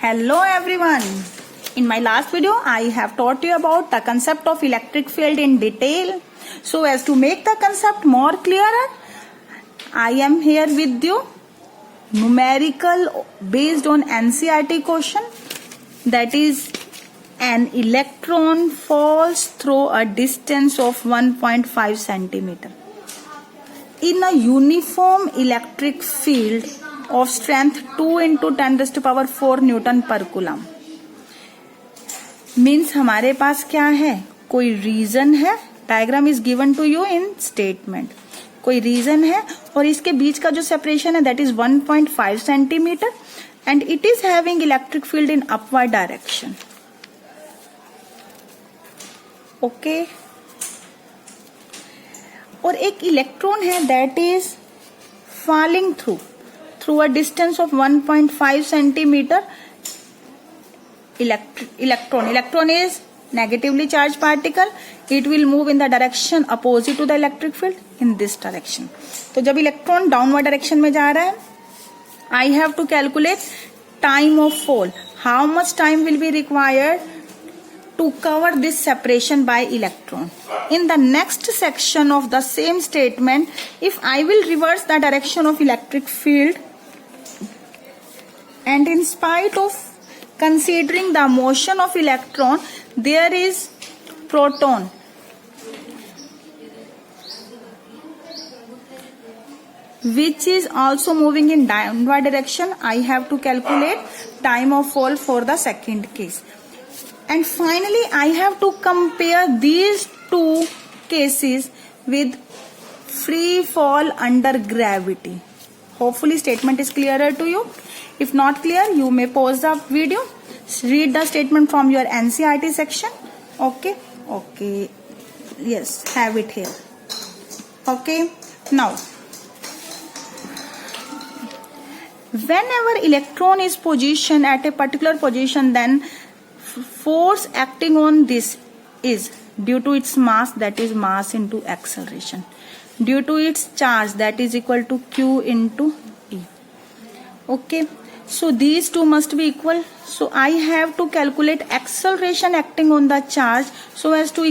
Hello everyone. In my last video, I have taught you about the concept of electric field in detail. So as to make the concept more clearer, I am here with you numerical based on NCERT question, that is an electron falls through a distance of 1.5 centimeter in a uniform electric field of strength 2 into 10 raised to power 4 newton पर coulomb. Means हमारे पास क्या है, कोई region है. Diagram is given to you in statement. कोई region है और इसके बीच का जो सेपरेशन है that is 1.5 centimetre and it is having electric field in upward direction. Okay. और एक इलेक्ट्रॉन है that is falling through a distance of 1.5 centimeter. Electron is negatively charged particle. It will move in the direction opposite to the electric field in this direction. तो जब electron downward direction में जा रहा है, I have to calculate time of fall. How much time will be required to cover this separation by electron? In the next section of the same statement, if I will reverse the direction of electric field, and in spite of considering the motion of electron, there is proton which is also moving in downward direction. I have to calculate time of fall for the second case. And finally, I have to compare these two cases with free fall under gravity. Hopefully statement is clearer to you. If not clear, you may pause the video, read the statement from your NCERT section. Okay. Yes, have it here. Okay. Now, whenever electron is positioned at a particular position, then force acting on this is due to its mass, that is mass into acceleration, due to its charge, that is equal to Q into E. Okay. So these two must be equal. So I have to calculate acceleration acting on the charge. So as to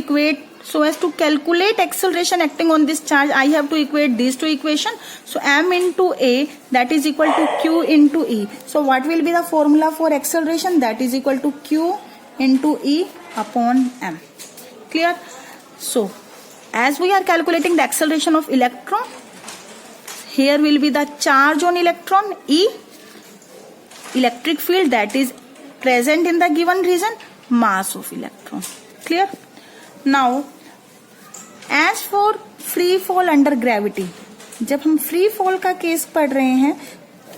calculate acceleration acting on this charge, I have to equate these two equations. So m into a, that is equal to q into e. So what will be the formula for acceleration? That is equal to q into e upon m. Clear? So as we are calculating the acceleration of electron, here will be the charge on electron, E, electric field that is present in the given region, mass of electron. Clear? Now, as for free fall under gravity, जब हम free fall का case पढ़ रहे हैं,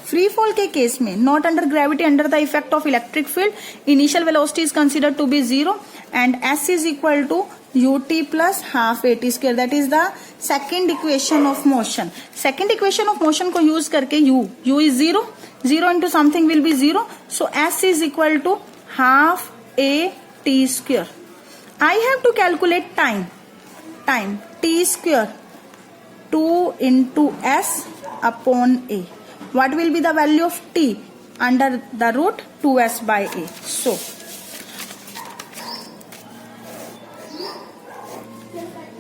free fall के case में not under gravity, under the effect of electric field, initial velocity is considered to be 0 and s is equal to ut plus half at square. That is the second equation of motion. Second equation of motion को use करके u is 0 into something will be 0. So s is equal to half a t square. I have to calculate time t square 2 into s upon a. What will be the value of t? Under the root 2s by a. So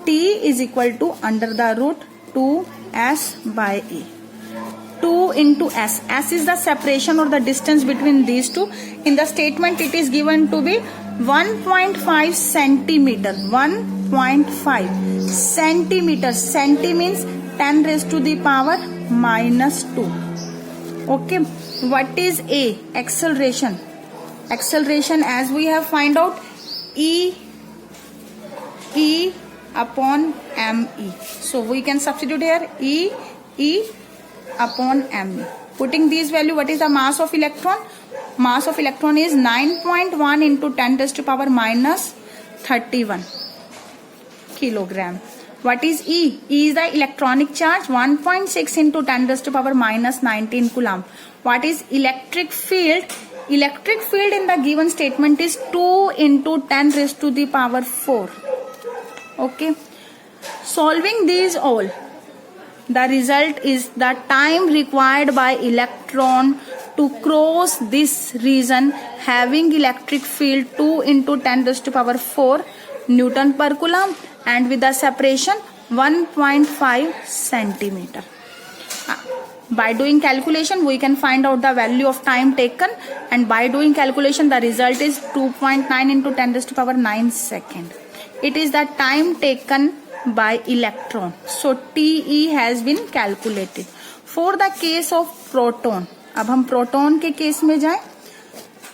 t is equal to under the root 2s by a. 2 into s. S is the separation or the distance between these two. In the statement it is given to be 1.5 centimeter. 1.5 centimeter. Centi means 10 raised to the power minus 2. Okay. What is A? Acceleration. Acceleration, as we have find out, E upon me. So we can substitute here E upon me. Putting these value, what is the mass of electron? Mass of electron is 9.1 into 10 raised to power minus 31 kilogram. What is E? E is the electronic charge, 1.6 into 10 raised to power minus 19 coulomb. What is electric field? Electric field in the given statement is 2 into 10 raised to the power 4. Okay. Solving these all, the result is the time required by electron to cross this region having electric field 2 into 10 raised to power 4 Newton per Coulomb and with the separation 1.5 centimeter. By doing calculation, we can find out the value of time taken, and by doing calculation, the result is 2.9 into 10 raised to power 9 second. It is the time taken by electron. So TE has been calculated. For the case of proton, अब हम proton के case में जाएं.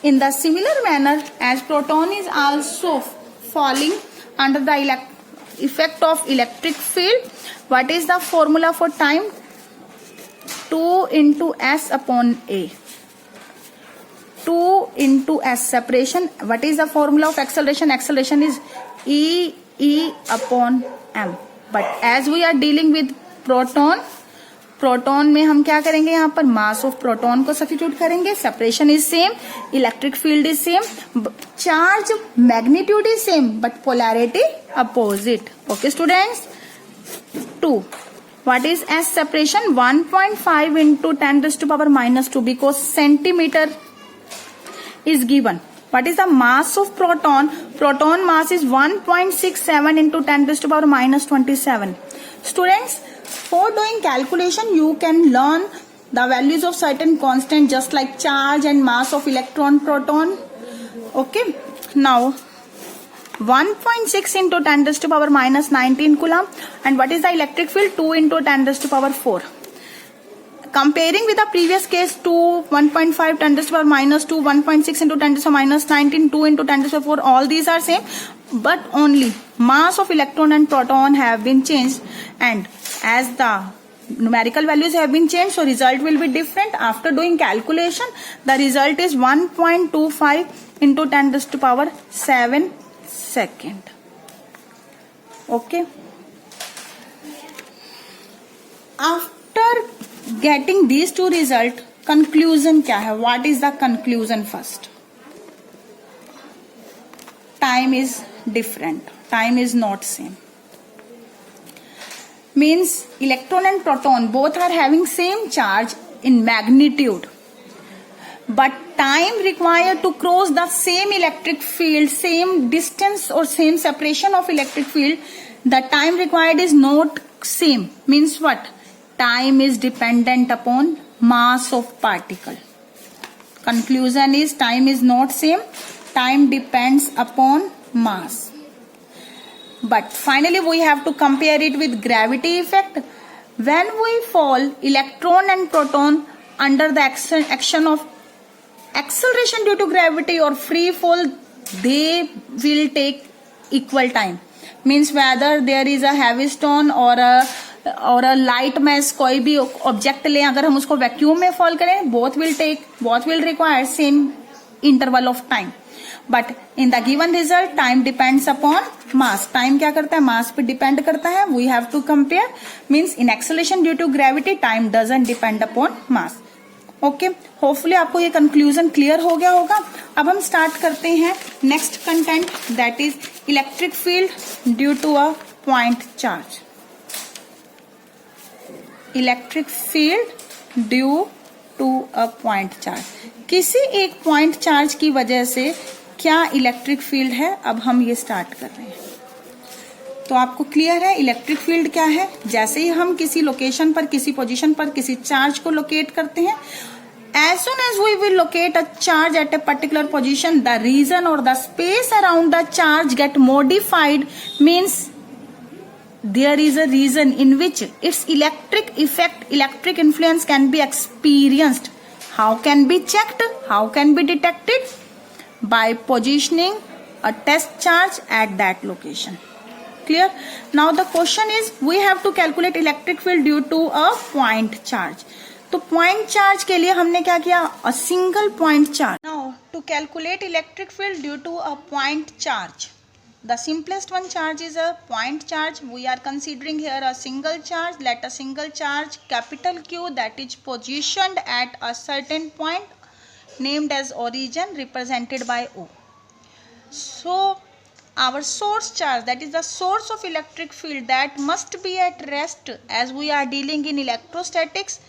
In the similar manner, as proton is also falling under the effect of electric field, what is the formula for time? 2 into S upon A. 2 into S separation. What is the formula of acceleration? Acceleration is E upon M. But as we are dealing with proton में हम क्या करेंगे, यहाँ पर mass of proton को substitute करेंगे. Separation is same, electric field is same, charge magnitude is same, but polarity opposite. Okay students. 2. What is S separation? 1.5 into 10 raised to power minus 2 because centimeter is given. What is the mass of proton? Proton mass is 1.67 into 10 raised to power minus 27. Students, for doing calculation, you can learn the values of certain constant just like charge and mass of electron, proton. Okay. Now, 1.6 into 10 raised to power minus 19 Coulomb. And what is the electric field? 2 into 10 raised to power 4. Comparing with the previous case, 2, 1.5, 10 raised to power minus 2, 1.6 into 10 raised to power minus 19, 2 into 10 raised to power 4, all these are same. But only mass of electron and proton have been changed. And as the numerical values have been changed, so result will be different. After doing calculation, the result is 1.25 into 10 raised to power 7 second. Okay. After getting these two result, conclusion क्या है? What is the conclusion first? Time is different. Time is not same. Means electron and proton both are having same charge in magnitude. But time required to cross the same electric field, same distance or same separation of electric field, the time required is not same. Means what? Time is dependent upon mass of particle. Conclusion is time is not same. Time depends upon mass. But finally we have to compare it with gravity effect. When we fall, electron and proton under the action of acceleration due to gravity or free fall, they will take equal time. Means whether there is a heavy stone or a light mass, कोई भी object लें, अगर हम उसको vacuum में fall करें, both will require same interval of time. But in the given result, time depends upon mass. Time क्या करता है? Mass पे depend करता है. We have to compare. Means in acceleration due to gravity, time doesn't depend upon mass. Okay, hopefully आपको ये conclusion clear हो गया होगा. अब हम स्टार्ट करते हैं next content, that is electric field due to a point charge. Electric field due to a point charge. किसी एक पॉइंट चार्ज की वजह से क्या इलेक्ट्रिक फील्ड है, अब हम ये स्टार्ट कर रहे हैं. तो आपको क्लियर है इलेक्ट्रिक फील्ड क्या है. जैसे ही हम किसी लोकेशन पर, किसी पोजीशन पर किसी चार्ज को लोकेट करते हैं, as soon as we will locate a charge at a particular position, the region or the space around the charge get modified. Means there is a region in which its electric effect, electric influence can be experienced. How can be checked? How can be detected? By positioning a test charge at that location. Clear? Now the question is, we have to calculate electric field due to a point charge. तो point charge के लिए हमने क्या किया? A single point charge. Now to calculate electric field due to a point charge, the simplest one charge is a point charge. We are considering here a single charge. Let a single charge capital Q that is positioned at a certain point named as origin represented by O. So our source charge, that is the source of electric field, that must be at rest, as we are dealing in electrostatics,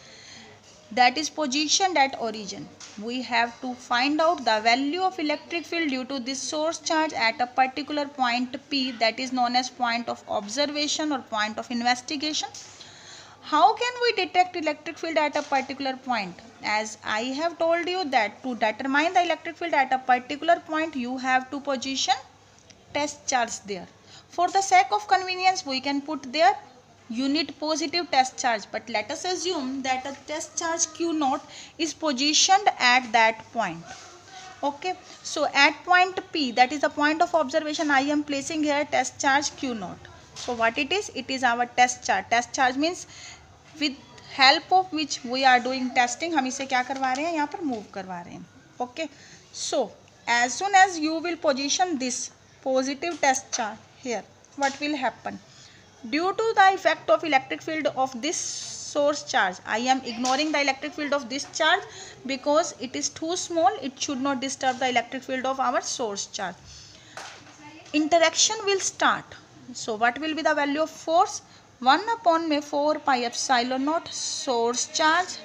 that is positioned at origin. we have to find out the value of electric field due to this source charge at a particular point P, that is known as point of observation or point of investigation. How can we detect electric field at a particular point? As I have told you that to determine the electric field at a particular point, you have to position test charge there. For the sake of convenience, we can put there unit positive test charge, but let us assume that a test charge Q naught is positioned at that point. Okay, so at point P, that is the point of observation, I am placing here test charge Q naught. So what it is? It is our test charge. Test charge means with help of which we are doing testing. हम इसे क्या करवा रहे हैं? यहाँ पर move करवा रहे हैं. Okay, so as soon as you will position this positive test charge here, what will happen? Due to the effect of electric field of this source charge, I am ignoring the electric field of this charge because it is too small. It should not disturb the electric field of our source charge. Interaction will start. So what will be the value of force? 1 upon में 4 pi epsilon naught source charge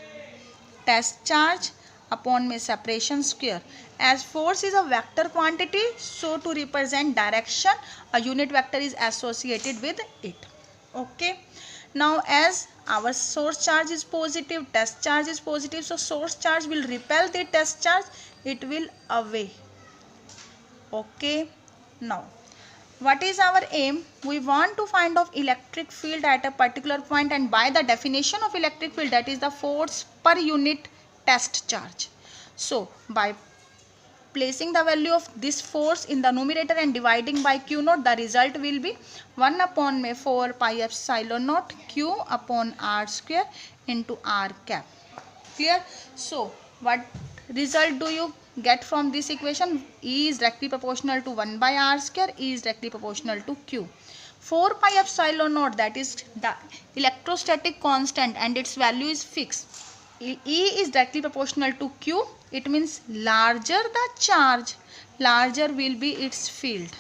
test charge upon में separation square. As force is a vector quantity, so to represent direction, a unit vector is associated with it. Okay. Now as our source charge is positive, test charge is positive, so source charge will repel the test charge, it will away. Okay. Now what is our aim? We want to find out electric field at a particular point, and by the definition of electric field, that is the force per unit test charge. So by placing the value of this force in the numerator and dividing by Q naught, the result will be 1 upon में 4 pi epsilon naught Q upon R square into R cap. Clear? So what result do you get from this equation? E is directly proportional to 1 by R square. E is directly proportional to Q. 4 pi epsilon naught, that is the electrostatic constant and its value is fixed. E is directly proportional to Q. It means larger the charge, larger will be its field.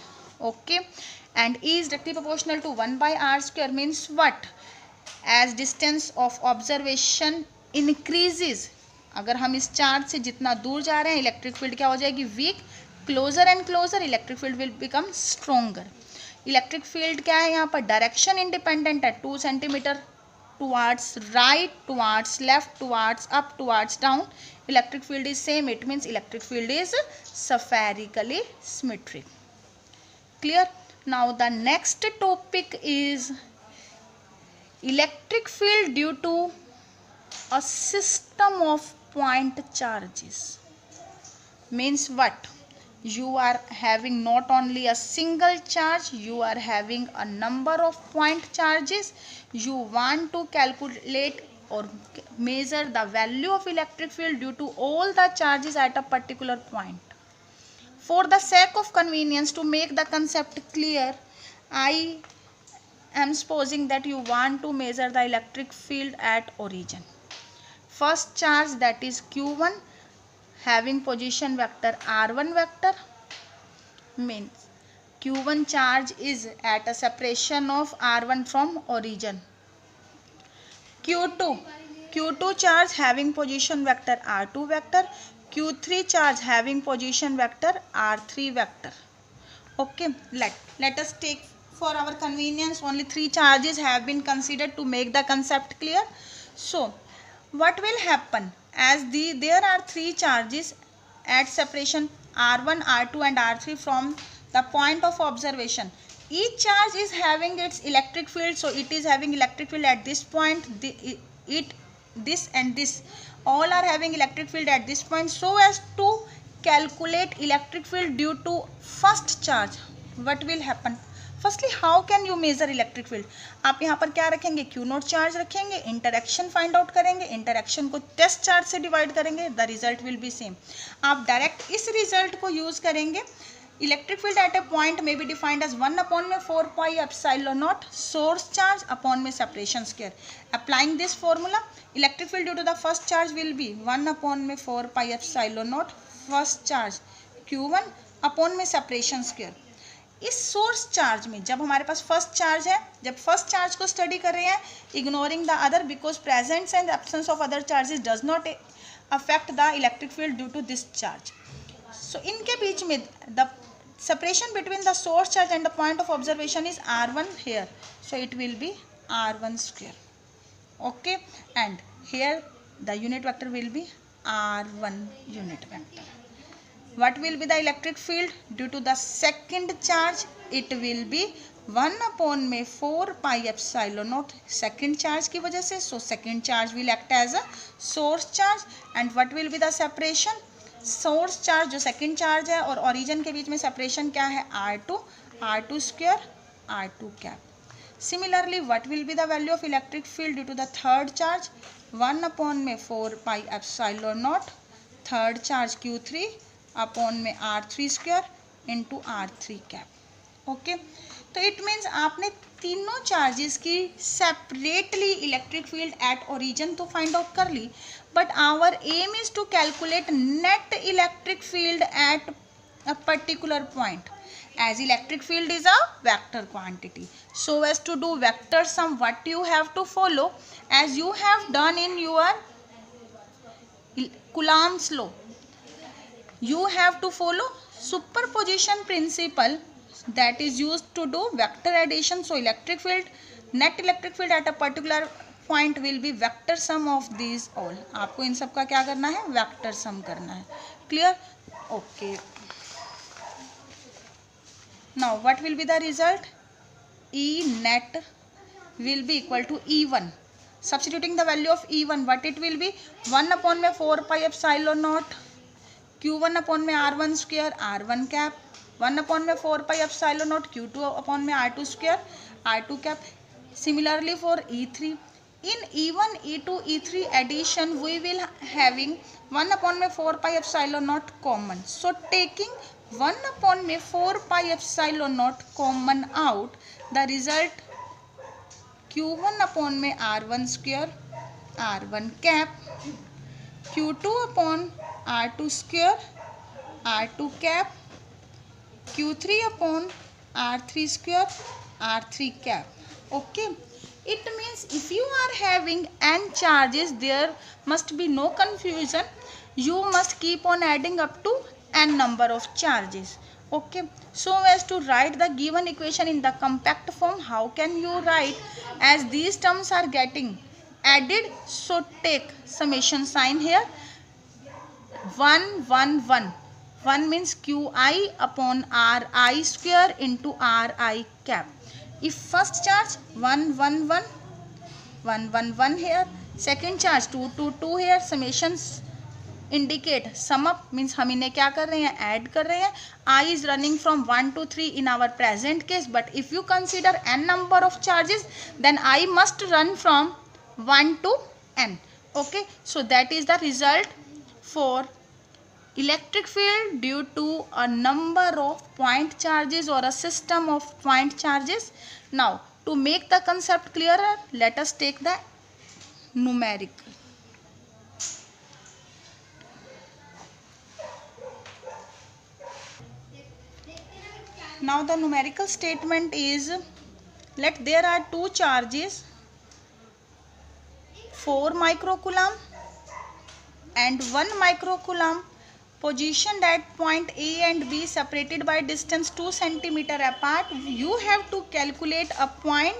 Okay. And E is directly proportional to 1 by R square means what? As distance of observation increases, अगर हम इस charge से जितना दूर जा रहे हैं, electric field क्या हो जाएगी? Weak. Closer and closer electric field will become stronger. Electric field क्या है यहाँ पर? डायरेक्शन इंडिपेंडेंट है. 2 centimetre towards right, towards left, towards up, towards down. Electric field is same. It means electric field is spherically symmetric. Clear? Now the next topic is electric field due to a system of point charges. Means what? You are having not only a single charge, you are having a number of point charges. You want to calculate or measure the value of electric field due to all the charges at a particular point. For the sake of convenience, to make the concept clear, I am supposing that you want to measure the electric field at origin. First charge, that is Q1, having position vector R1 vector, means Q1 charge is at a separation of R1 from origin. Q2 charge having position vector R2 vector. Q3 charge having position vector R3 vector. Okay, let us take, for our convenience, only 3 charges have been considered to make the concept clear. So what will happen? As there are 3 charges at separation R1, R2 and R3 from the point of observation. Each charge is having its electric field, so it is having electric field at this point. This and this all are having electric field at this point. So as to calculate electric field due to first charge, what will happen? Firstly how can you measure electric field? आप यहाँ पर क्या रखेंगे? Q naught charge रखेंगे, interaction find out करेंगे, interaction को test charge से divide करेंगे, the result will be same. आप डायरेक्ट इस रिजल्ट को यूज करेंगे. Electric field at a point में बी डिफाइंड एज 1 upon में 4 pi epsilon naught source charge upon में separation square. Applying this formula, electric field due to the first charge will be 1 upon में 4 pi epsilon naught first charge Q1 upon में separation square. इस source charge में जब हमारे पास first charge है, जब first charge को स्टडी कर रहे हैं, ignoring the other because presence and absence of other charges does not affect the electric field due to this charge. So इनके बीच में the separation between the source charge and the point of observation is r1 here, so it will be r1 square. Okay, and here the unit vector will be r1 unit vector. What will be the electric field due to the second charge? It will be 1 upon में 4 pi epsilon naught second charge की वजह से. So second charge will act as a source charge. And what will be the separation? Source charge जो second charge है और origin के बीच में separation क्या है? r2 square r2 cap. Similarly what will be the value of electric field due to the third charge? 1 upon में 4 pi epsilon naught third charge q3 upon में r3 square into r3 cap. Okay, तो it means आपने तीनों charges की separately electric field at origin तो find out कर ली, but our aim is to calculate net electric field at a particular point, as electric field is a vector quantity. So as to do vector sum, what you have to follow, as you have done in your Coulomb's law, you have to follow superposition principle that is used to do vector addition. So electric field, net electric field at a particular point will be vector sum of these all. आपको इन सब का क्या करना है? Vector sum करना है. Clear? Okay, now what will be the result? E net will be equal to E1. Substituting the value of E1, what it will be? 1 upon में 4 pi epsilon not Q1 upon में R1 square R1 cap, 1 upon में 4 pi epsilon not Q2 upon में R2 square R2 cap. Similarly for E3, in E1, E2, E3 addition we will having 1 upon में 4 pi epsilon naught common. So taking 1 upon में 4 pi epsilon naught common out, the result Q1 upon में R1 square R1 cap, Q2 upon R2 square R2 cap, Q3 upon R3 square R3 cap. Okay, it means if you are having n charges, there must be no confusion. You must keep on adding up to n number of charges. Okay, so as to write the given equation in the compact form, how can you write? As these terms are getting added, so take summation sign here. 1 1 1 1 means Qi upon Ri square into Ri cap. If first charge 1 1 1 1 1 1 here, second charge 2 2 2 here, summations indicate sum up means हम इन्हें क्या कर रहे हैं? Add कर रहे हैं. I is running from 1 to 3 in our present case, but if you consider n number of charges, then I must run from 1 to n. Okay, so that is the result for electric field due to a number of point charges or a system of point charges. Now to make the concept clearer, let us take the numerical. Now the numerical statement is, let there are two charges 4 microcoulomb and 1 microcoulomb positioned at point A and B separated by distance 2 cm apart. You have to calculate a point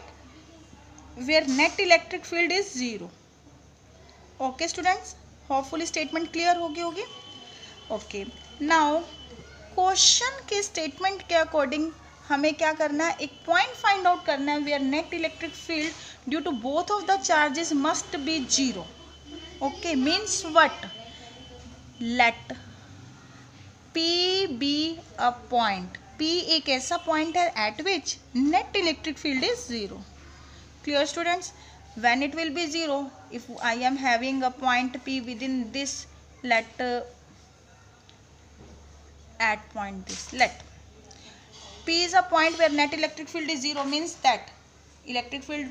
where net electric field is 0. Okay students, hopefully statement clear होगी. Okay, now question के statement के according हमें क्या करना है? एक point find out करना है where net electric field due to both of the charges must be 0. ओके, means what? Let P be a point. P एक ऐसा पॉइंट है at which net electric field is 0. Clear students? When it will be 0, if I am having a point P within this, let at point this, let P is a point where net electric field is 0, means that electric field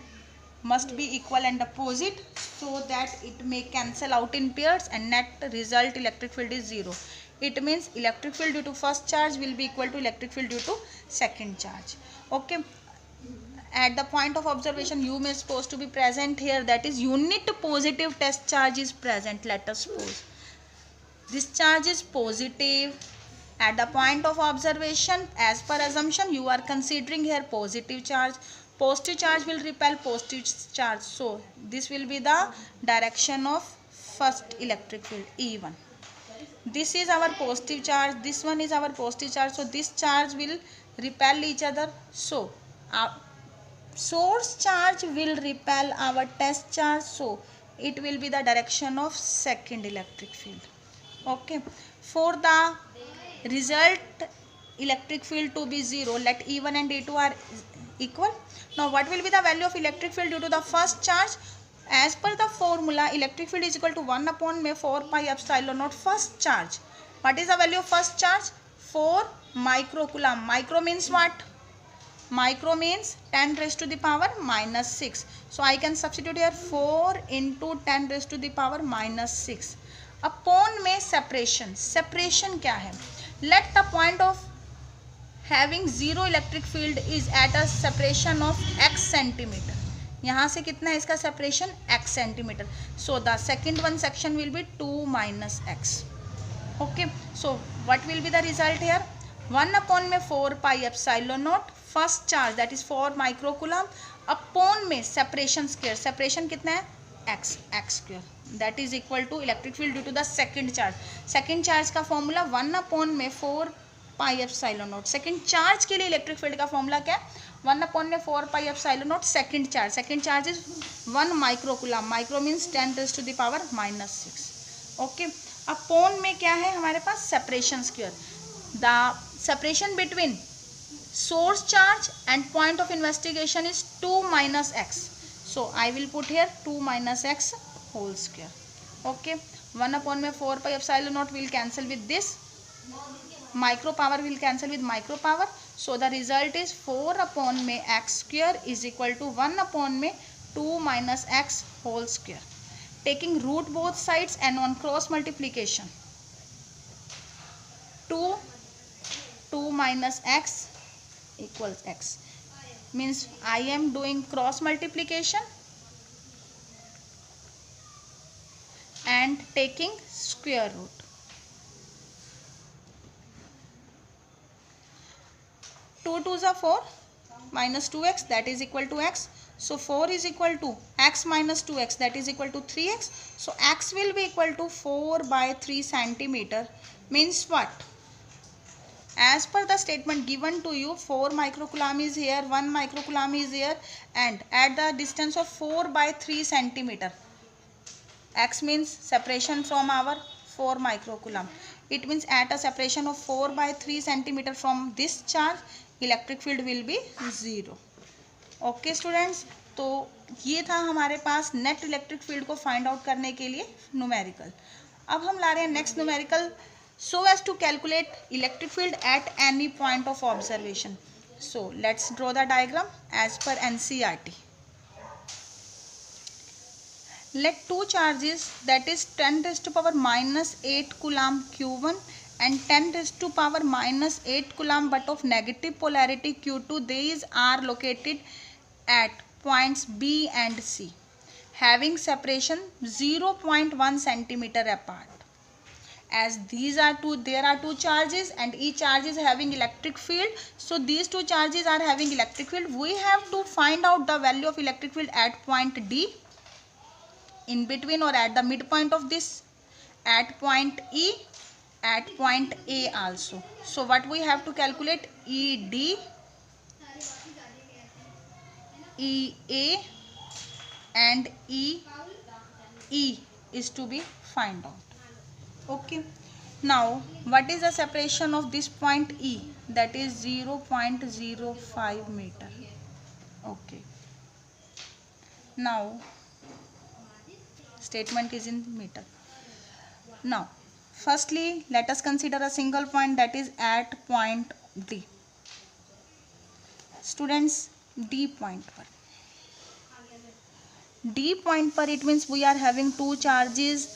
must be equal and opposite so that it may cancel out in pairs and net result electric field is 0. It means electric field due to first charge will be equal to electric field due to second charge. Okay, at the point of observation you may supposed to be present here, that is unit positive test charge is present, let us suppose. This charge is positive at the point of observation. As per assumption, you are considering here positive charge. Positive charge will repel positive charge. So this will be the direction of first electric field, E1. This is our positive charge, this one is our positive charge, so this charge will repel each other. So source charge will repel our test charge, so it will be the direction of second electric field. Okay, for the result electric field to be 0, let E1 and E2 are equal. Now what will be the value of electric field due to the first charge? As per the formula, electric field is equal to 1 upon 4 pi epsilon naught first charge. What is the value of first charge? 4 microcoulomb. Micro means what? Micro means 10 raised to the power minus 6. So I can substitute here 4 into 10 raised to the power minus 6. Upon में separation. Separation क्या है? Let the point of having zero electric field is at a separation of x centimeter. यहाँ से कितना है इसका separation? x centimetre. So the second one section will be 2 minus x. Okay, so what will be the result here? 1 upon में 4 pi epsilon naught first charge that is 4 microcoulomb upon में separation square. Separation कितना है? x square that is equal to electric field due to the second charge. Second charge का formula 1 upon में 4 pi epsilon naught. Second charge के लिए electric field का formula क्या है? 1 अपॉन में 4 pi epsilon naught second charge. Second charge is 1 microcoulomb. Micro means 10 raised to the power minus 6. Okay, upon में क्या है हमारे पास? Separation square. The separation between source charge and point of investigation is 2 minus x. So I will put here 2 minus x whole square. Okay, 1 upon में 4 pi epsilon naught will cancel with this. Micro power will cancel with micro power. So the result is 4 upon में x square is equal to 1 upon में 2 minus x whole square. Taking root both sides and on cross multiplication, 2 minus x equals x means I am doing cross multiplication and taking square root. 2 2s are 4 minus 2x that is equal to x. So 4 is equal to x minus 2x that is equal to 3x. So x will be equal to 4 by 3 centimeter means what? As per the statement given to you, 4 microcoulomb is here, 1 microcoulomb is here, and at the distance of 4 by 3 centimeter, x means separation from our 4 microcoulomb. It means at a separation of 4 by 3 centimeter from this charge, electric field will be 0. Okay students, तो ये था हमारे पास net electric field को find out करने के लिए numerical. अब हम ला रहे हैं next numerical so as to calculate electric field at any point of observation. So let's draw the diagram as per NCERT. Let two charges that is 10 raised to power minus 8 coulomb Q1 and 10 raised to power minus 8 coulomb but of negative polarity Q2, these are located at points B and C having separation 0.1 centimeter apart. As these are there are two charges and each charge is having electric field, so these two charges are having electric field. We have to find out the value of electric field at point D, in between or at the midpoint of this, at point E, at point A also. So what we have to calculate? ED, EA and EE is to be find out. Okay, now what is the separation of this point E? That is 0.05 meter. Okay, now statement is in meter. Now firstly let us consider a single point that is at point D. Students, D point पर, D point पर it means we are having two charges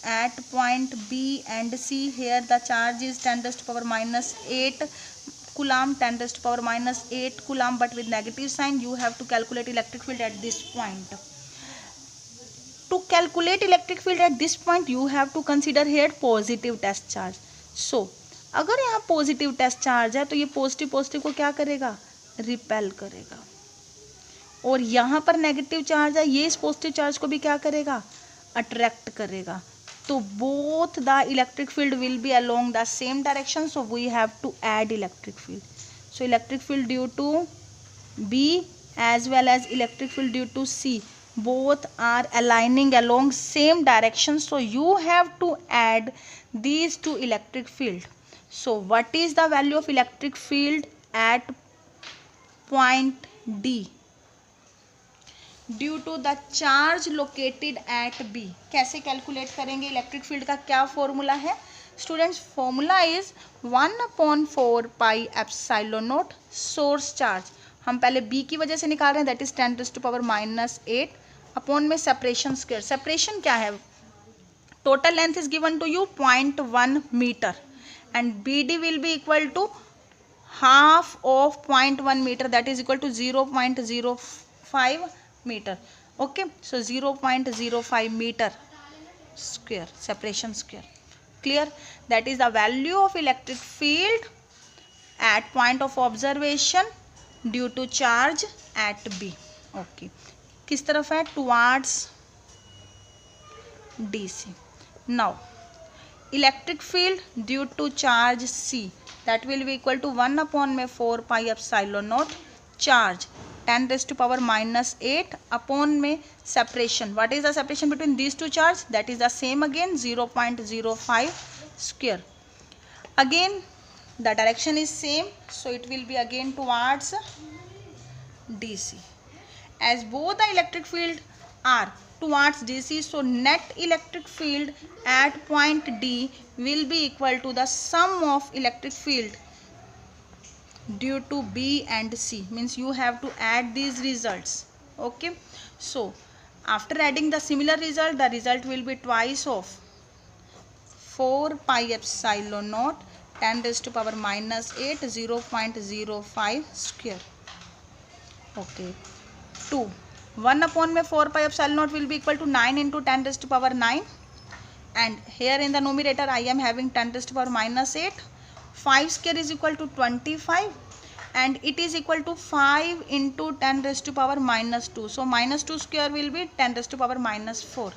at point B and C. Here the charge is 10 raised to power minus 8 coulomb, 10 raised to power minus 8 coulomb, but with negative sign. You have to calculate electric field at this point. To calculate electric field at this point, you have to consider here positive test charge. So अगर यहाँ positive test charge है तो ये positive positive को क्या करेगा, repel करेगा, और यहाँ पर नेगेटिव चार्ज है, ये इस पॉजिटिव चार्ज को भी क्या करेगा, अट्रैक्ट करेगा. तो both the electric field will be along the same direction, so we have to add electric field. So electric field due to B as well as electric field due to C, both are aligning along same direction, so you have to add these two electric field. So what is the value of electric field at point D due to the charge located at B? कैसे calculate करेंगे electric field का, क्या formula है students? Formula is 1/4 pi epsilon naught source charge. हम पहले B की वजह से निकाल रहे हैं, दैट इज 10⁻⁻8 अपॉन में सेपरेशन स्क्वायर. सेपरेशन क्या है, total length is given to you 0.1 metre and BD will be equal to half of 0.1 metre, that is equal to 0.05 metre. Okay, so 0.05 metre square separation square. Clear? That is the value of electric field at point of observation due to charge at B. Okay, किस तरफ है, towards DC. Now electric field due to charge C, that will be equal to 1/4 pi epsilon naught charge 10⁻⁻8 upon में separation. What is the separation between these two charge, that is the same again 0.05 square. Again the direction is same, so it will be again towards DC. As both the electric field are towards DC, so net electric field at point D will be equal to the sum of electric field due to B and C. Means you have to add these results. Okay, so after adding the similar result, the result will be twice of 4 pi epsilon naught 10⁻⁻8 0.05 square. Okay, 2 1/4 pi epsilon naught will be equal to 9 into 10⁻9, and here in the numerator I am having 10⁻8. 5 square is equal to 25 and it is equal to 5 into 10⁻2. So -2 square will be 10⁻4.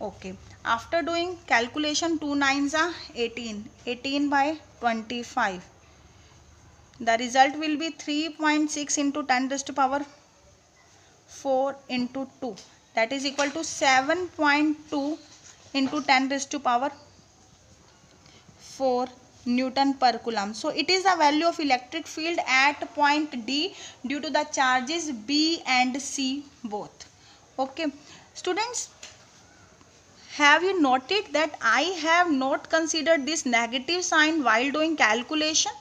Okay, after doing calculation 2 9s are 18 by 25. The result will be 3.6 into 10⁻4 into 2, that is equal to 7.2 into 10⁻4 Newton per Coulomb. So it is the value of electric field at point D due to the charges B and C both. Okay students, have you noted that I have not considered this negative sign while doing calculation?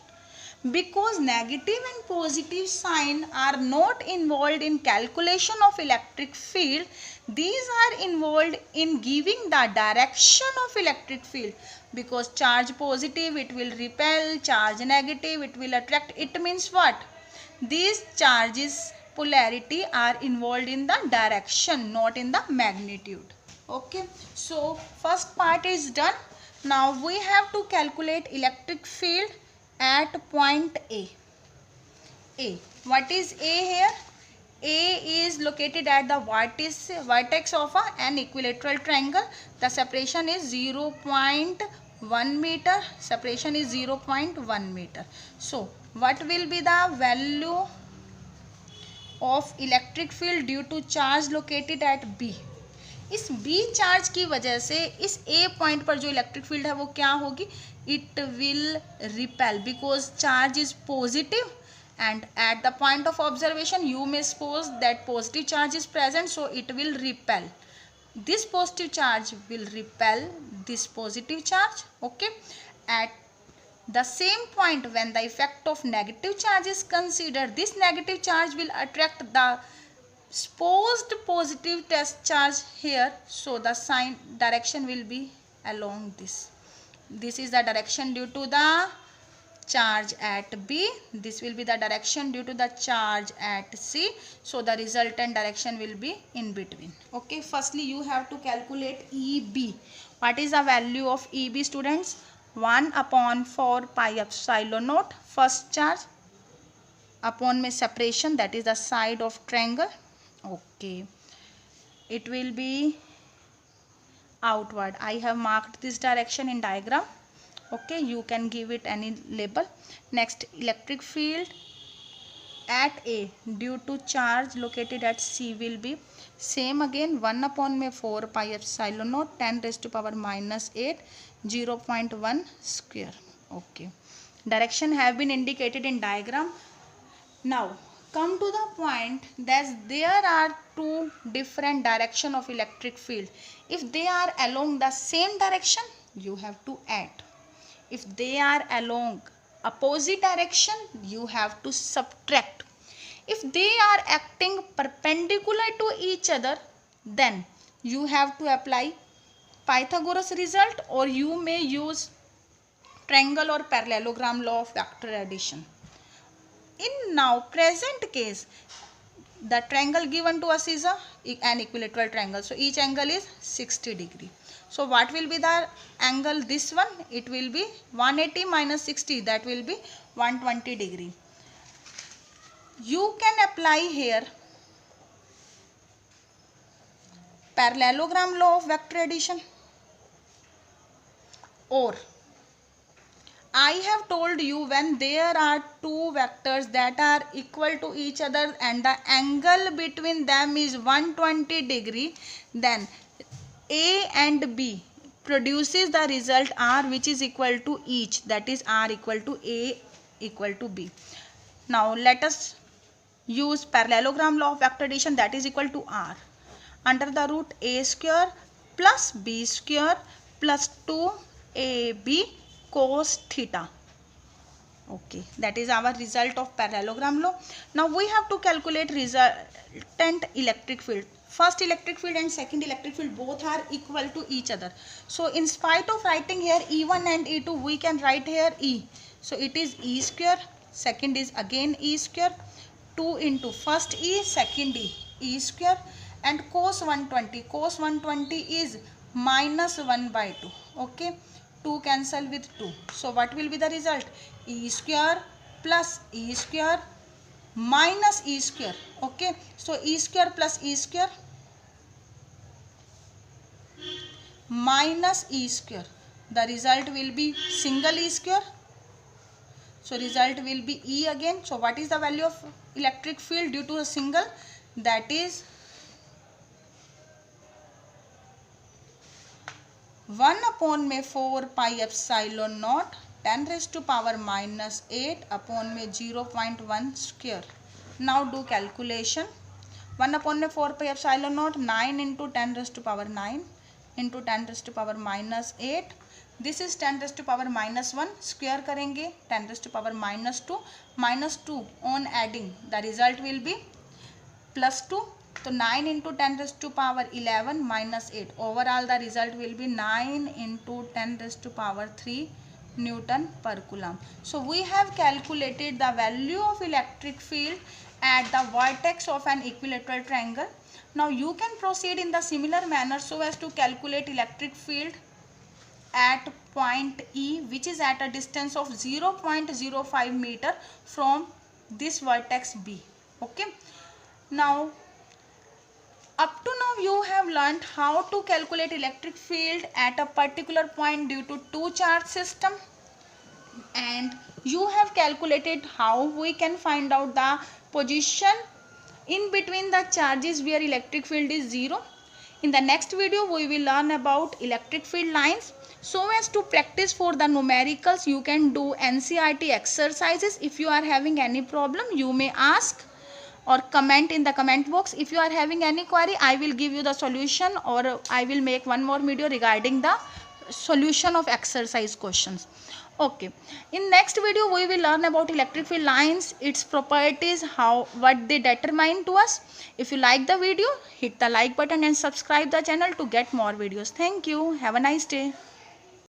Because negative and positive sign are not involved in calculation of electric field. These are involved in giving the direction of electric field. Because charge positive, it will repel, charge negative, it will attract. It means what? These charges polarity are involved in the direction, not in the magnitude. Okay, so first part is done. Now we have to calculate electric field at point A. What is A here? A is located at the vertex of an equilateral triangle. The separation is 0.1 meter. Separation is 0.1 meter. So what will be the value of electric field due to charge located at B? इस B charge की वजह से इस A point पर जो electric field है वो क्या होगी, it will repel because charge is positive and at the point of observation you may suppose that positive charge is present, so it will repel. This positive charge will repel this positive charge. Okay, at the same point when the effect of negative charge is considered, this negative charge will attract the supposed positive test charge here, so the sign direction will be along this. This is the direction due to the charge at B. This will be the direction due to the charge at C. So the resultant direction will be in between. Okay, firstly you have to calculate EB. What is the value of EB, students? 1 upon 4 pi epsilon naught, first charge, upon में separation, that is the side of triangle. Okay, it will be outward. I have marked this direction in diagram. Okay, you can give it any label. Next, electric field at A due to charge located at C will be same again, 1 upon में 4 pi epsilon naught 10 raised to power minus 8 0.1 square. Okay, direction have been indicated in diagram. Now come to the point that there are two different direction of electric field. If they are along the same direction, you have to add. If they are along opposite direction, you have to subtract. If they are acting perpendicular to each other, then you have to apply Pythagoras result, or you may use triangle or parallelogram law of vector addition. In now present case, the triangle given to us is an equilateral triangle. So each angle is 60 degree. So what will be the angle? This one, it will be 180 minus 60, that will be 120 degree. You can apply here parallelogram law of vector addition, or I have told you when there are two vectors that are equal to each other and the angle between them is 120 degree, then A and B produces the result R, which is equal to each, that is R equal to A equal to B. Now let us use parallelogram law of vector addition, that is equal to R under the root A square plus B square plus 2AB cos theta. Okay, that is our result of parallelogram law. Now we have to calculate resultant electric field. First electric field and second electric field both are equal to each other. So in spite of writing here E1 and E2, we can write here E. So it is E square, second is again E square, 2 into first E, second E square, and cos 120. Cos 120 is minus 1 by 2. Okay, 2 cancel with 2. So what will be the result? E square plus E square minus E square. Okay, so E square plus E square minus E square. The result will be single E square. So result will be E again. So what is the value of electric field due to a single? That is 1 upon में 4 pi epsilon naught 10 raised to power minus 8 upon में 0.1 square. Now do calculation. 1 upon में 4 pi epsilon naught 9 into 10 raised to power 9 into 10 raised to power minus 8. This is 10 raised to power minus 1. Square करेंगे 10 raised to power minus 2. Minus 2 on adding, the result will be plus 2. So 9 into 10 raised to power 11 minus 8. Overall the result will be 9 into 10 raised to power 3 Newton per Coulomb. So we have calculated the value of electric field at the vertex of an equilateral triangle. Now you can proceed in the similar manner so as to calculate electric field at point E, which is at a distance of 0.05 meter from this vertex B. Okay. Now up to now you have learned how to calculate electric field at a particular point due to two charge system, and you have calculated how we can find out the position in between the charges where electric field is 0. In the next video we will learn about electric field lines. So as to practice for the numericals, you can do NCERT exercises. If you are having any problem, you may ask or comment in the comment box. If you are having any query, I will give you the solution, or I will make one more video regarding the solution of exercise questions. Okay, in next video we will learn about electric field lines, its properties, what they determine to us. If you like the video, hit the like button and subscribe the channel to get more videos. Thank you. Have a nice day.